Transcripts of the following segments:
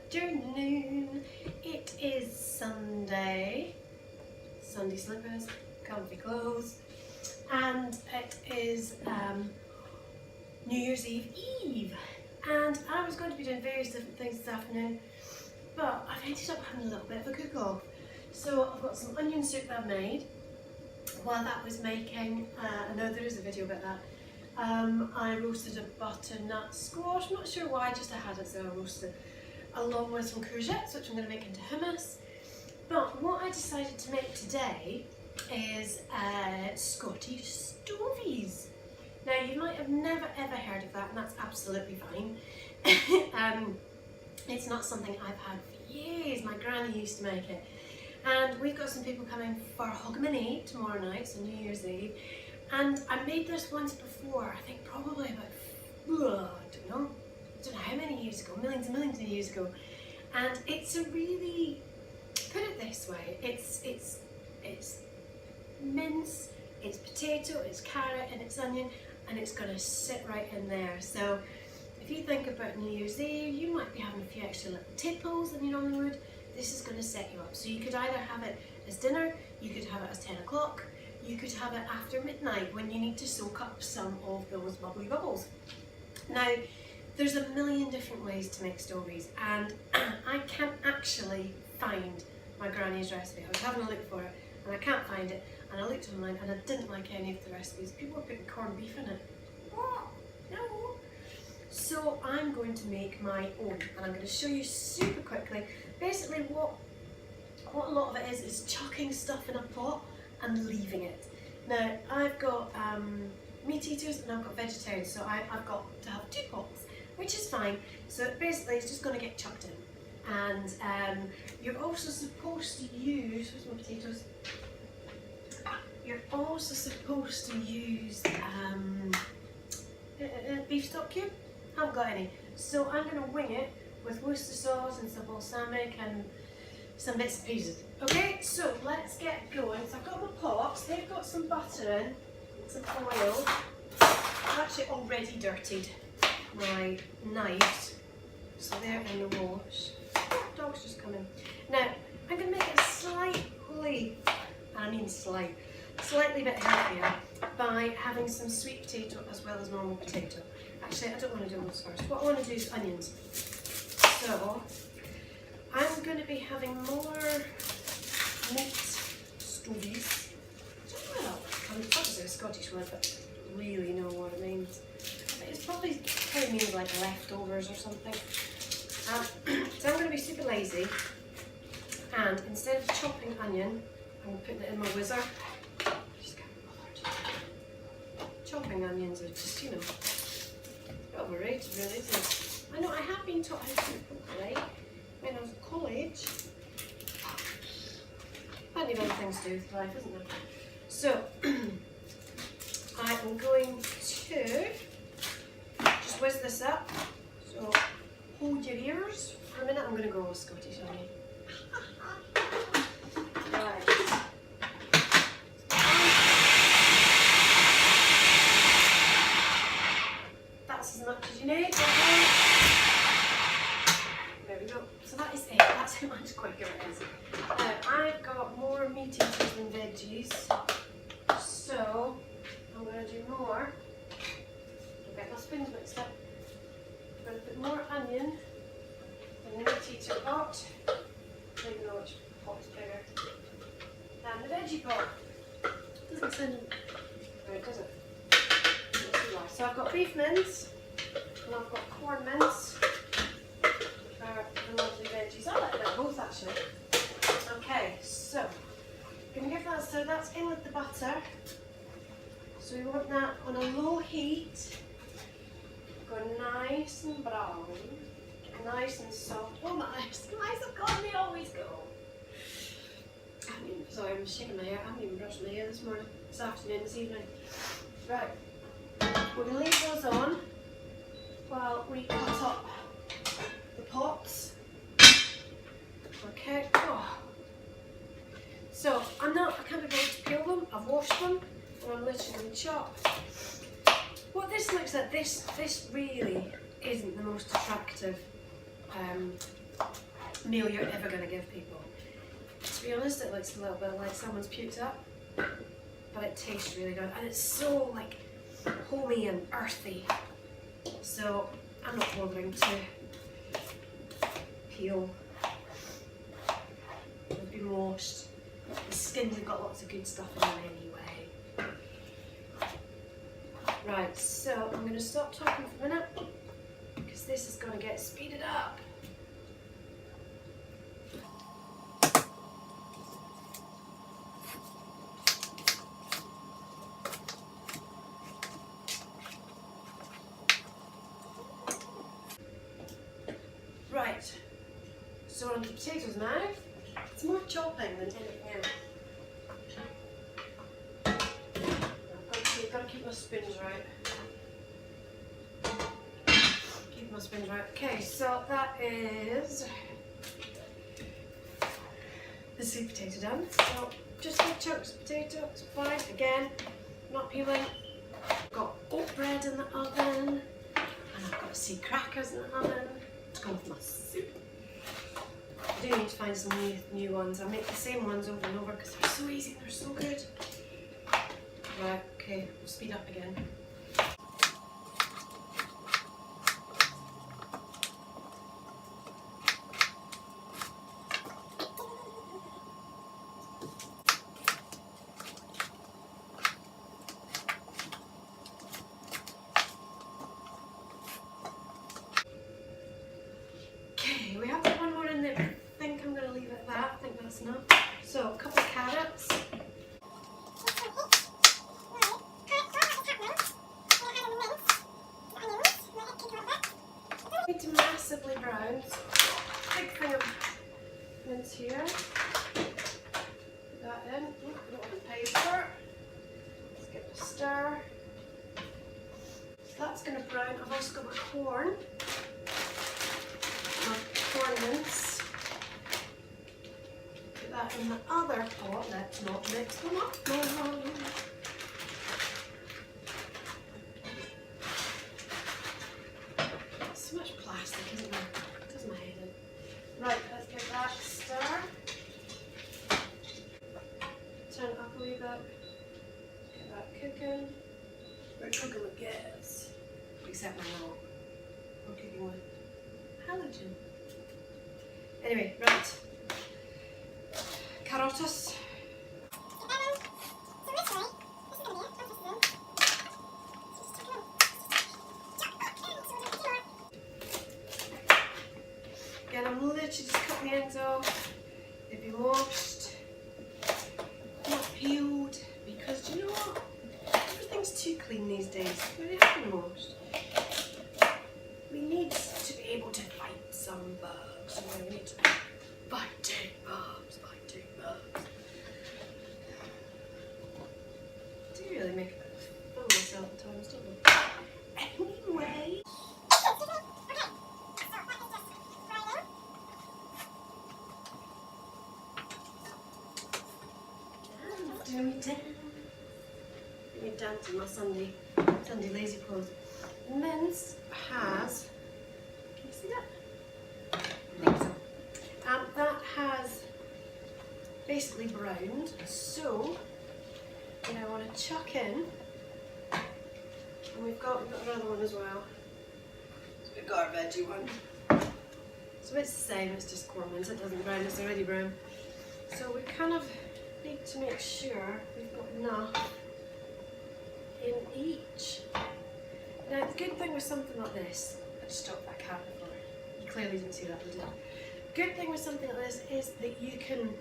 afternoon. It is Sunday slippers, comfy clothes, and it is New Year's Eve. And I was going to be doing various different things this afternoon, but I've ended up having a little bit of a cook-off. So I've got some onion soup that I've made. While that was making, I know there is a video about that, I roasted a butternut squash. I'm not sure why, just I had it, so I roasted it, along with some courgettes, which I'm going to make into hummus. But what I decided to make today is Scottish Stovies. Now, you might have never ever heard of that, and that's absolutely fine. It's not something I've had for years. My granny used to make it. And we've got some people coming for Hogmanay tomorrow night, so New Year's Eve. And I made this once before, I think probably about, I don't know how many years ago, millions and millions of years ago. And it's a really, put it this way, it's mince, it's potato, it's carrot and it's onion, and it's going to sit right in there. So if you think about New Year's Eve, you might be having a few extra little tipples than you normally would. This is going to set you up. So you could either have it as dinner, you could have it as 10 o'clock, you could have it after midnight when you need to soak up some of those bubbly bubbles. Now, there's a million different ways to make stovies, and I can't actually find my granny's recipe. I was having a look for it and I can't find it, and I looked online and I didn't like any of the recipes. People were putting corned beef in it. What? No. So I'm going to make my own, and I'm going to show you super quickly. Basically what a lot of it is chucking stuff in a pot and leaving it. Now, I've got meat eaters and I've got vegetarians, so I've got to have two pots, which is fine. So basically it's just going to get chucked in. And you're also supposed to use, where's my potatoes? You're also supposed to use beef stock cube. Haven't got any. So I'm going to wing it with Worcester sauce and some balsamic and some bits and pieces. Okay, so let's get going. So I've got my pots, they've got some butter in, some oil. I've actually already dirtied my knives, so they're in the wash. Oh, dog's just coming. Now, I'm going to make it slightly bit healthier by having some sweet potato as well as normal potato. Actually, I don't want to do those first. What I want to do is onions. So, I'm going to be having more meat stovies. I don't know, I mean, obviously a Scottish word, but I don't really know what it means. But it's probably means like leftovers or something. So I'm going to be super lazy, and instead of chopping onion, I'm putting it in my whizzer. Just can't be bothered. Chopping onions are just, you know, overrated really, isn't it? I know, I have been taught how to do it properly when I was at college. Plenty of other things to do with life, isn't there? So, I am going to just whiz this up. So, hold your ears for a minute. I'm going to go with Scottish onion. Right. That's as much as you need. There we go. So that is it. That's how much quicker it is. I've got more meat eaters than veggies, so I'm going to do more. I'll get my spoons mixed up. I'm going to put more onion in the meat eater pot. I don't even know which pot is bigger than the veggie pot. Doesn't sound right, does it? Let's see why. So I've got beef mince and I've got corn mince. The lovely veggies. I like them both actually. Okay, so I'm going to give that, so that's in with the butter. So we want that on a low heat. Go nice and brown, nice and soft. Oh, nice and golden, they always go. Sorry, I'm shaking my hair. I haven't even brushed my hair this afternoon, this evening. Right, we're going to leave those on while we cut up the pots. Okay. Oh. So I can't be bothered to peel them. I've washed them, and I'm literally chop. What this looks like, this really isn't the most attractive meal you're ever going to give people. To be honest, it looks a little bit like someone's puked up, but it tastes really good, and it's so like homey and earthy. So I'm not bothering to peel. They've been washed. The skins have got lots of good stuff in them anyway. Right, so I'm going to stop talking for a minute because this is going to get speeded up. Right, so on to the potatoes now. It's more chopping than anything else. I've got to keep my spoons right. Keep my spoons right. Okay, so that is the sweet potato done. So just big chunks of potato, it's fine. Again, not peeling. Got oat bread in the oven, and I've got seed crackers in the oven to go with my soup. I do need to find some new ones. I make the same ones over and over because they're so easy and they're so good. Right, okay, we'll speed up again. Okay, we have one more in there. I think I'm going to leave it at that. I think that's enough. So, a couple of carrots. Need to massively brown. Big thing of mince here. Put that in. Ooh, a little bit of paper. Let's give it a stir. So that's going to brown. I've also got my corn. My corn mince. Put that in the other pot. Let's not mix them up. So much plastic, isn't there? It does my head in. Right, let's give that a stir. Turn it up a wee bit. Get that cooking. We're cooking with gas. Except we're not. We're cooking with halogen. Anyway, right. Carrotus. Again, I'm literally just cutting the ends off. They've been washed, not peeled, because do you know what? Everything's too clean these days. They have been washed. We need to be able to fight some bugs. We need to fighting bugs, fighting bugs. I do really make a bit of fun of myself at times, don't I? Anyway. Let me dance in my Sunday lazy pose. Mince has, can you see that? I think so. That has basically browned, so I want to chuck in, and we've got another one as well. So we've got our veggie one. So it's the same, it's just corn mince, it doesn't brown, it's already brown. So we kind of need to make sure we've got enough in each. Now the good thing with something like this, I just dropped that carrot before. You clearly didn't see that, did you? Good thing with something like this is that you can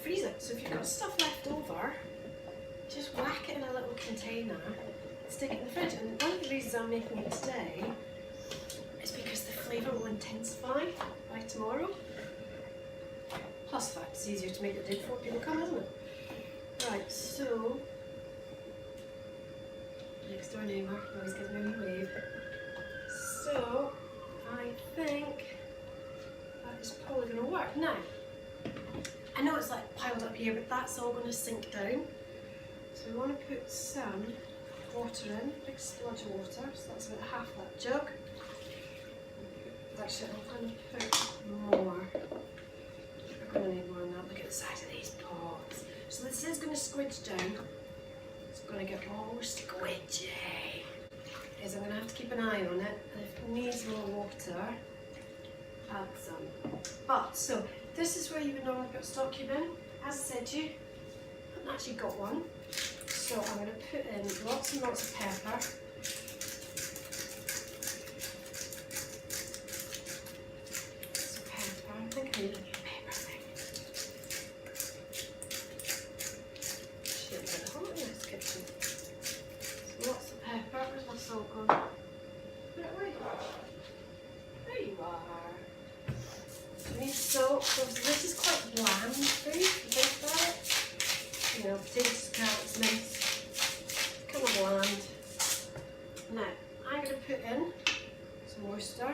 freeze it. So if you've got stuff left over, just whack it in a little container, stick it in the fridge. And one of the reasons I'm making it today is because the flavour will intensify by tomorrow. Plus the fact it's easier to make it the day before people come, isn't it? Right, so next door neighbour always gives me a wee wave. So I think that is probably going to work. Now, I know it's like piled up here, but that's all going to sink down. So we want to put some water in, big splodge of water, so that's about half that jug. Actually, I'm going to put more. We're going to need more than that. Look at the size of these pots. So this is going to squidge down. It's going to get all squidgy. Is I'm going to have to keep an eye on it, and if it needs more water, add some. But, so, this is where you would normally put a stock cube in. As I said to you, I haven't actually got one. So I'm going to put in lots and lots of pepper. So pepper, I think I need a new pepper thing. Shit, it's a bit hot in this kitchen. So lots of pepper. Where's my salt gone? Put it away. There you are. So we need salt. So this is quite bland food, if you think about it. You know, potatoes, carrots, mince, kind of bland. Now, I'm going to put in some Worcester.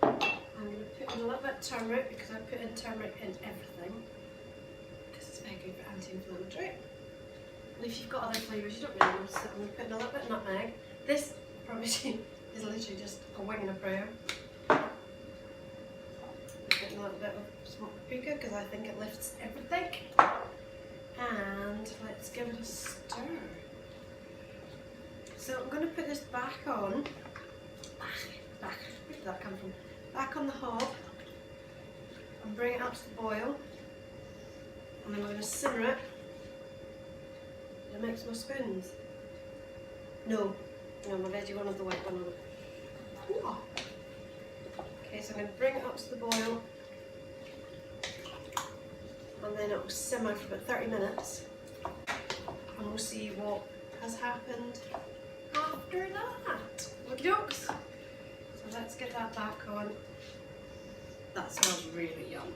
I'm going to put in a little bit of turmeric because I put in turmeric in everything. Because it's very good for anti-inflammatory. And if you've got other flavours, you don't really notice it. I'm going to put in a little bit of nutmeg. This, I promise you, is literally just a wing and a prayer. Putting a little bit of smoked paprika because I think it lifts everything. And let's give it a stir. So I'm going to put this back on. Back. Where did that come from? Back on the hob. And bring it up to the boil. And then we're going to simmer it. Did I mix my spoons? No, my veggie one of the white one on it. Ooh. Okay, so I'm going to bring it up to the boil. And then it will simmer for about 30 minutes. And we'll see what has happened after that. Okie dokes. So let's get that back on. That smells really yum.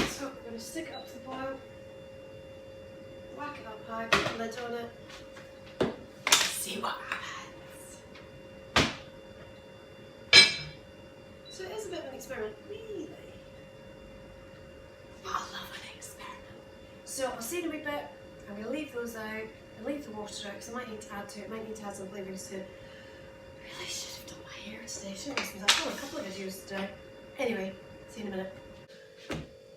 So I'm going to stick it up to the boil. Whack it up high, put the lid on it. See what happens. So it is a bit of an experiment, really. But I love an experiment. So I'll see you in a wee bit. I'm going to leave those out and leave the water out because I might need to add to it. Might need to add some flavours to it. I really should have done my hair today, shouldn't I? Because I've done a couple of videos today. Anyway, see you in a minute.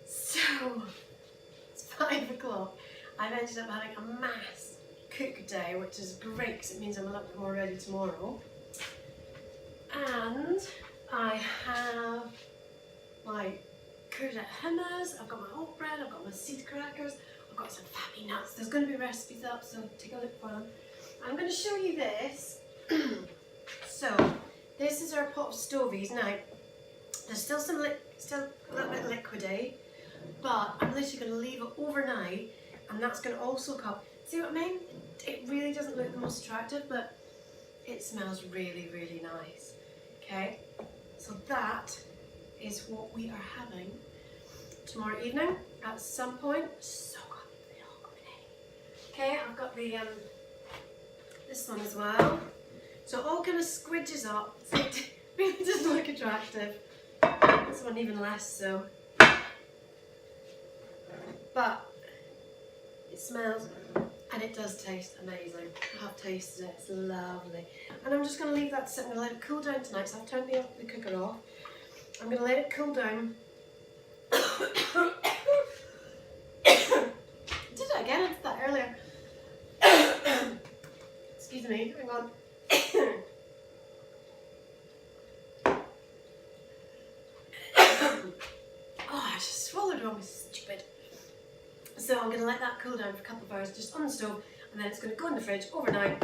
So, it's 5 o'clock. I've ended up having a mass cook day, which is great because it means I'm a little bit more ready tomorrow. And I have my courgette hummus, I've got my oat bread, I've got my seed crackers, I've got some fatty nuts. There's going to be recipes up, so take a look for them. I'm going to show you this. So, this is our pot of Stovies. Now, there's still still a little bit liquidy, but I'm literally going to leave it overnight, and that's going to all soak up. See what I mean? It really doesn't look the most attractive, but it smells really, really nice. Okay, so that is what we are having tomorrow evening at some point. So up the Hogmanay. Okay, I've got the this one as well. So it all kind of squidges up. So it really doesn't look attractive. This one even less so. But it smells and it does taste amazing. I have tasted it, it's lovely. And I'm just going to leave that to sit. I'm going to let it cool down tonight. So I've turned the cooker off. I'm going to let it cool down. I did it again, I did that earlier. Excuse me, hang on. Oh, I just swallowed it, I'm stupid. So I'm going to let that cool down for a couple of hours just on the stove, and then it's going to go in the fridge overnight,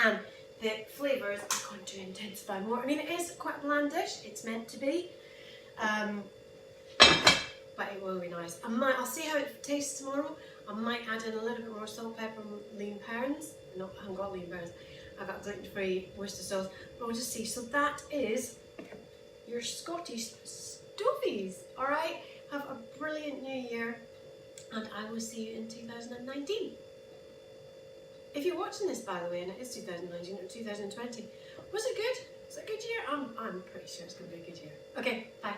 and the flavours are going to intensify more. I mean, it is quite a bland dish, it's meant to be, but it will be nice. I'll see how it tastes tomorrow. I might add in a little bit more salt, pepper, and lean parents. No, I haven't got lean parents. I've got gluten-free Worcester sauce, but we'll just see. So that is your Scottish Stovies. Alright, have a brilliant new year, and I will see you in 2019. If you're watching this, by the way, and it is 2019 or 2020, was it good? Was it a good year? I'm pretty sure it's going to be a good year. Okay, bye.